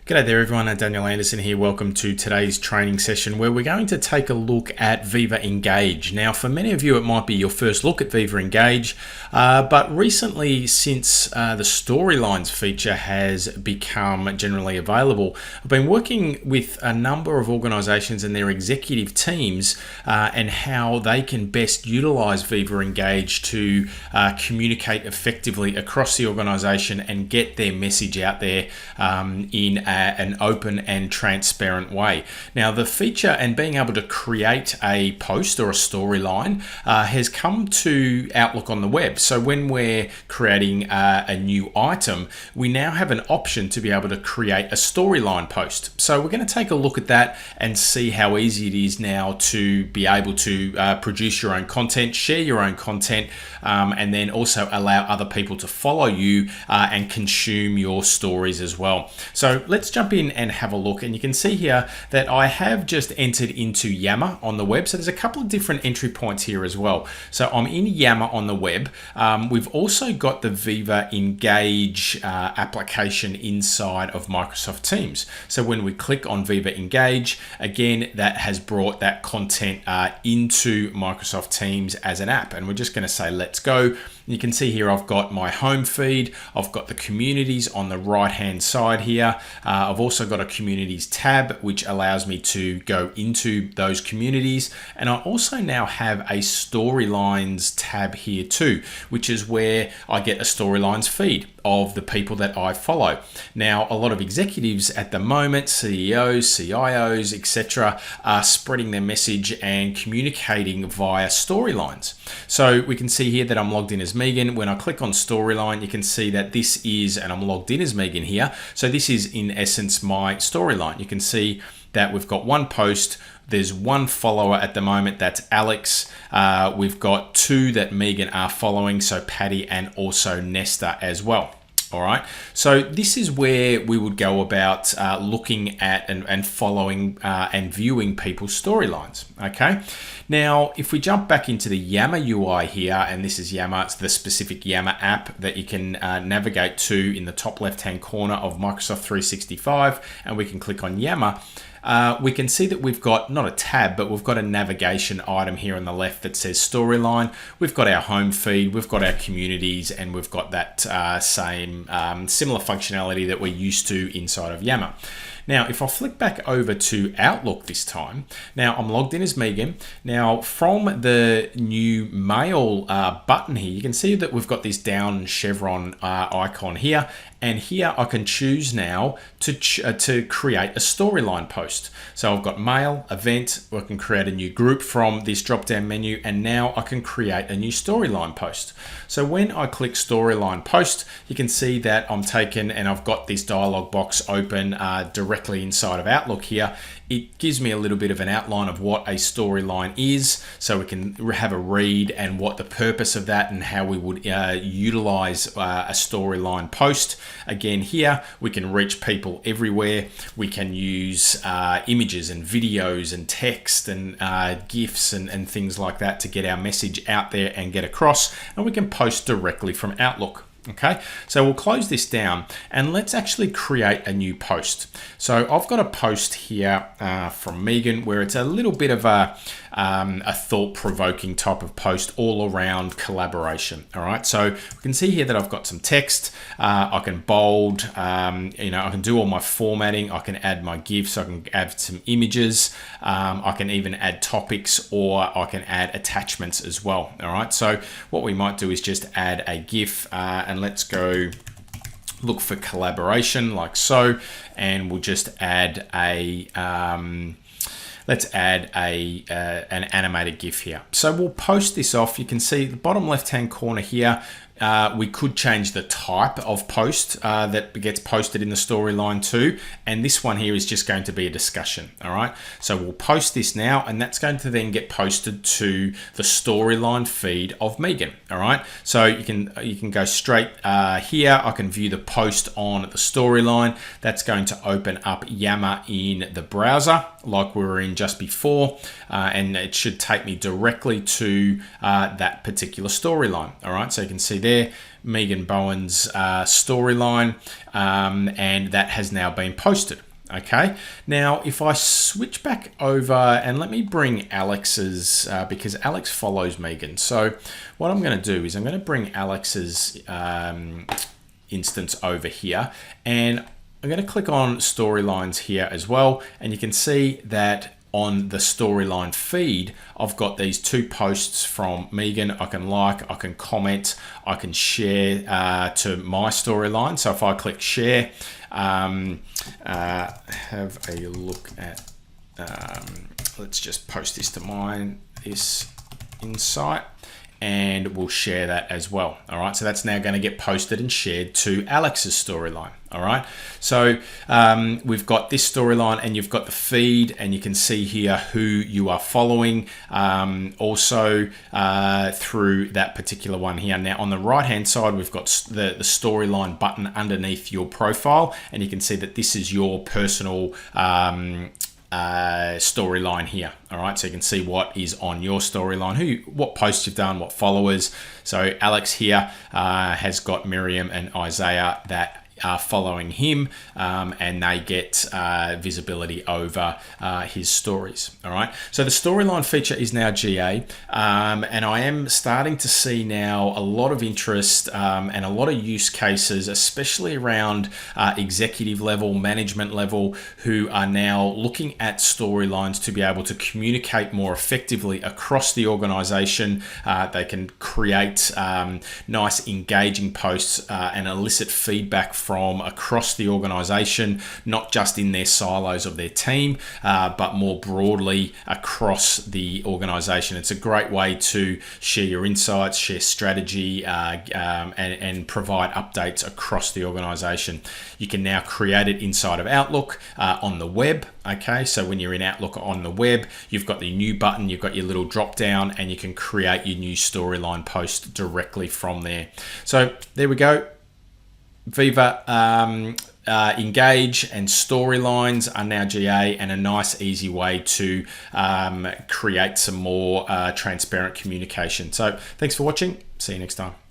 G'day there everyone, Daniel Anderson here. Welcome to today's training session where we're going to take a look at Viva Engage. Now for many of you it might be your first look at Viva Engage, but recently since the storylines feature has become generally available, I've been working with a number of organisations and their executive teams and how they can best utilise Viva Engage to communicate effectively across the organisation and get their message out there in an open and transparent way. Now the feature and being able to create a post or a storyline has come to Outlook on the web. So when we're creating a new item, we now have an option to be able to create a storyline post. So we're going to take a look at that and see how easy it is now to be able to produce your own content, share your own content, and then also allow other people to follow you and consume your stories as well. So let's jump in and have a look, and you can see here that I have just entered into Yammer on the web. So there's a couple of different entry points here as well. So I'm in Yammer on the web. We've also got the Viva Engage application inside of Microsoft Teams. So when we click on Viva Engage, again, that has brought that content into Microsoft Teams as an app. And we're just going to say, let's go. You can see here I've got my home feed, I've got the communities on the right hand side here. I've also got a communities tab which allows me to go into those communities, and I also now have a storylines tab here too, which is where I get a storylines feed of the people that I follow. Now a lot of executives at the moment, CEOs, CIOs, etc., are spreading their message and communicating via storylines. So we can see here that I'm logged in as Megan. When I click on storyline, you can see that this is, and I'm logged in as Megan here, so this is in essence my storyline. You can see that we've got one post, there's one follower at the moment, that's Alex. We've got two that Megan are following, so Patty and also Nesta as well. All right, so this is where we would go about looking at and following and viewing people's storylines. Okay, now if we jump back into the Yammer UI here, and this is Yammer, it's the specific Yammer app that you can navigate to in the top left hand corner of Microsoft 365, and we can click on Yammer. We can see that we've got not a tab, but we've got a navigation item here on the left that says storyline. We've got our home feed, we've got our communities, and we've got that same similar functionality that we're used to inside of Yammer. Now, if I flick back over to Outlook this time, now I'm logged in as Megan. Now, from the new mail button here, you can see that we've got this down chevron icon here. And here I can choose now to create a storyline post. So I've got mail, event, I can create a new group from this drop-down menu, and now I can create a new storyline post. So when I click storyline post, you can see that I'm taken and I've got this dialog box open directly inside of Outlook here. It gives me a little bit of an outline of what a storyline is, so we can have a read and what the purpose of that and how we would utilize a storyline post. Again, here we can reach people everywhere. We can use images and videos and text and GIFs and things like that to get our message out there and get across, and we can post directly from Outlook. Okay, so we'll close this down and let's actually create a new post. So I've got a post here from Megan where it's a little bit of a thought-provoking type of post all around collaboration. All right, so we can see here that I've got some text. I can bold, I can do all my formatting. I can add my GIFs. I can add some images. I can even add topics, or I can add attachments as well. All right, so what we might do is just add a GIF and let's go look for collaboration like so, and we'll just add a let's add an animated GIF here. So we'll post this off. You can see the bottom left hand corner here. We could change the type of post that gets posted in the storyline too, and this one here is just going to be a discussion. All right, so we'll post this now, and that's going to then get posted to the storyline feed of Megan. All right, so you can go straight here. I can view the post on the storyline. That's going to open up Yammer in the browser like we were in just before, and it should take me directly to that particular storyline. All right, so you can see there, Megan Bowen's storyline, and that has now been posted. Okay, now if I switch back over and let me bring Alex's, because Alex follows Megan. So what I'm going to do is I'm going to bring Alex's instance over here, and I'm going to click on storylines here as well, and you can see that on the storyline feed, I've got these 2 posts from Megan. I can like, I can comment, I can share to my storyline. So if I click share, have a look at, let's just post this to this insight, and we'll share that as well. All right, so that's now going to get posted and shared to Alex's storyline. All right, so we've got this storyline, and you've got the feed, and you can see here who you are following, also through that particular one here. Now on the right hand side, we've got the storyline button underneath your profile, and you can see that this is your personal storyline here. All right, so you can see what is on your storyline, what posts you've done, what followers. So Alex here has got Miriam and Isaiah that are following him, and they get visibility over his stories. All right, so the storyline feature is now GA, and I am starting to see now a lot of interest and a lot of use cases, especially around executive level, management level, who are now looking at storylines to be able to communicate more effectively across the organization. They can create nice engaging posts and elicit feedback from across the organization, not just in their silos of their team, but more broadly across the organization. It's a great way to share your insights, share strategy, and provide updates across the organization. You can now create it inside of Outlook on the web. Okay, so when you're in Outlook on the web, you've got the new button, you've got your little drop down, and you can create your new storyline post directly from there. So there we go. Viva Engage and storylines are now GA, and a nice easy way to create some more transparent communication. So thanks for watching. See you next time.